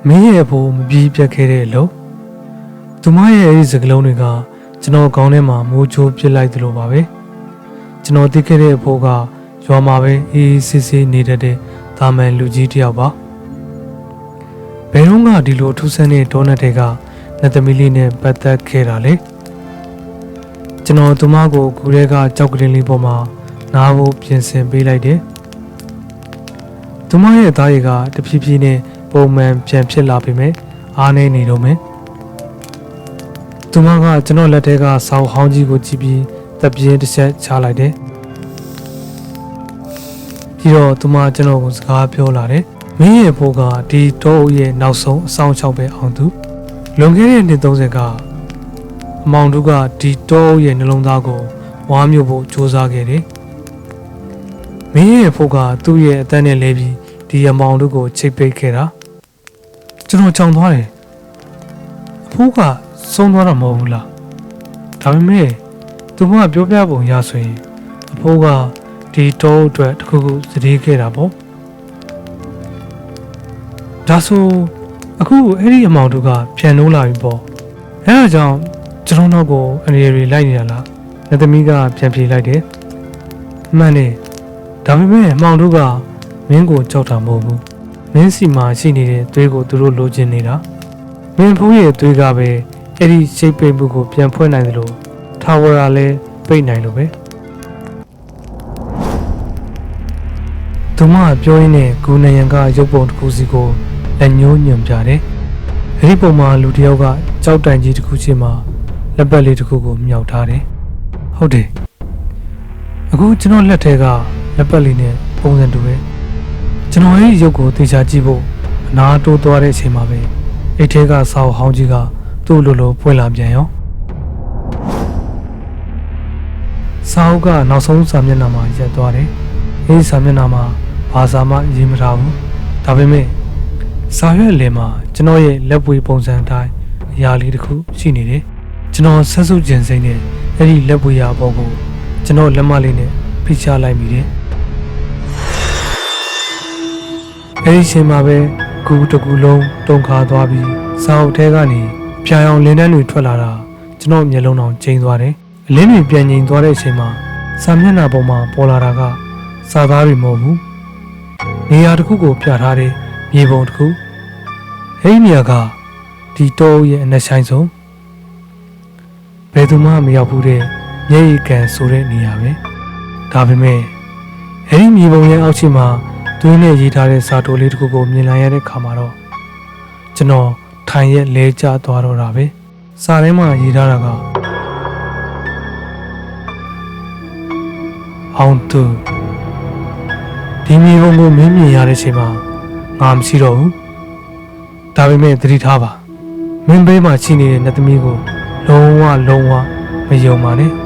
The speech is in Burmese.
မင်းရဲ့အဖို့မပြီးပြတ်ခဲ့တဲ့အလုပ်သူမရဲ့အဲဒီစကားလုံးတွေကကျွန်တော်ခေါင်းထဲမှာမိုးချိုးပစ်လိုက်သလိုပါပဲကျွန်တော်သိခဲ့တဲ့အဖို့ကရွာမှာပဲအေးအေးဆေးဆေးနေတတ်တဲ့တာမန်လူကြီးတစ်ယောက်ပါဘယ်တော့မှဒီလိုထူးဆန်းတဲ့ဒေါနတ်တွေကလက်သမီးလေးနဲ့ပတ်သက်ခဲ့တာလေကျွန်တော်သူမကိုကူရဲကကြောက်ကလေးလေးပေါ်မှာနားဖို့ပြင်ဆင်ပေးလိုက်တယ်သူမရဲ့သားရည်ကတဖြည်းဖြည်းနဲ့ပုံမှန်ပြန်ဖြစ်လာပြီမဲ့အားနေနေတော့မယ်သူမကကျွန်တော်လက်ထဲကဆောင်းဟောင်းကြီးကိုကြည့်ပြီးတပ်ပြင်းတစ်ချက်ချလိုက်တယ်ပြီးတော့သူမကျွန်တော်ကိုစကားပြောလာတယ်မင်းရဲ့ဖို့ကဒီတောအုပ်ရဲ့နောက်ဆုံးအဆောင်၆ပဲအောင်သူလွန်ခဲ့တဲ့နှစ်30ကအမောင်တို့ကဒီတောအုပ်ရဲ့နှလုံးသားကိုဝါမျိုးဖို့စူးစမ်းခဲ့တယ်မင်းရဲ့ဖို့ကသူ့ရဲ့အသက်နဲ့လဲပြီးဒီအမောင်တို့ကိုချိတ်ပိတ်ခဲ့တာကျွန်တော်ကြောင်သွားတယ်အဖိုးကဆုံးသွားတာမဟုတ်ဘူးလားဒါပေမဲ့သူကပြောပြပုံရဆိုရင်အဖိုးကဒီတောအတွက်တခုခုစတေးခဲ့တာပေါ့ဒါဆိုအခုအဲ့ဒီအမောင်တို့ကပြန်လို့လာပြီပေါ့အဲဒါကြောင့်ကျွန်တော်တို့ကိုအနေရီလိုက်နေတာလားလက်သမီးကပြန်ပြေးလိုက်တယ်မှန်တယ်ဒါပေမဲ့အမောင်တို့ကမင်းကိုကြောက်တာမဟုတ်ဘူးမင်းစီမှာရှိနေတဲ့သွေးကိုသူတို့လိုချင်နေတာမင်းဖိုးရဲ့သွေးကပဲအဲ့ဒီရှိတ်ပိတ်မှုကိုပြန်ဖွင့်နိုင်တယ်လို့ထာဝရလည်းပိတ်နိုင်လို့ပဲသူမပြောရင်းနဲ့ဂူနယံကရုပ်ပုံတစ်ခုစီကိုလက်ညှိုးညွှန်ပြတယ်အဲ့ဒီပုံမှာလူတစ်ယောက်ကကြောက်တိုင်ကြီးတစ်ခုချင်းမှာလက်ပတ်လေးတစ်ခုကိုမြောက်ထားတယ်ဟုတ်တယ်အခုကျွန်တော်လက်ထဲကလက်ပတ်လေးနဲ့ပုံစံတူပဲကျွန်တော်ရဲ့ရုပ်ကိုသေချာကြည့်ဖို့အနာတိုးသွားတဲ့အချိန်မှာပဲအိတ်ထဲကဆောင်းဟောင်းကြီးကသူ့လိုပွင့်လာပြန်ရောဆောင်းကနောက်ဆုံးစာမျက်နှာမှာရက်သွားတယ်အဲဒီစာမျက်နှာမှာဘာစာမှရေးမထားဘူးဒါပေမဲ့စာရွက်လယ်မှာကျွန်တော်ရဲ့လက်ပွေပုံစံအတိုင်းအရာလေးတစ်ခုရှိနေတယ်ကျွန်တော်ဆက်စုပ်ကျင်စိမ့်နဲ့အဲ့ဒီလက်ပွေရာပေါ်ကိုကျွန်တော်လက်မလေးနဲ့ဖိချလိုက်မိတယ်အဲ့ဒီချိန်မှာပဲကူတစ်ကူလုံးတုန်ခါသွားပြီးစာအုပ်ထဲကနေပြာရောင်လင်းတန်းတွေထွက်လာတာကျွန်တော်မျက်လုံးတောင်ကျိန်းသွားတယ်အလင်းတွေပြန်ငြိမ်သွားတဲ့အချိန်မှာစာမျက်နှာပေါ်မှာပေါ်လာတာကစာသားတွေမဟုတ်ဘူးနေရာတစ်ခုကိုပြထားတဲ့မြေပုံတစ်ခုအဲ့ဒီနေရာကဒီတောရဲ့အနက်ဆိုင်ဆုံးဘယ်သူမှမရောက်ဘူးတဲ့မျက်ရည်ကန်ဆိုတဲ့နေရာပဲဒါပေမဲ့အဲ့ဒီမြေပုံရဲ့အောက်ခြေမှာသွေးနဲ့ရေးထားတဲ့စာတိုလေးတစ်ခုကိုမြင်လာရတဲ့ခါမှာတော့ကျွန်တော်ထိုင်ရက်လဲကျသွားတော့တာပဲစာထဲမှာရေးထားတာကအောင်သူဒီမြေပုံကိုမင်းမြင်ရတဲ့အချိန်မှာငါမရှိတော့ဘူးဒါပေမဲ့သတိထားပါမင်းဘေးမှာရှိနေတဲ့နတ်သမီးကိုလုံးဝမယုံပါနဲ့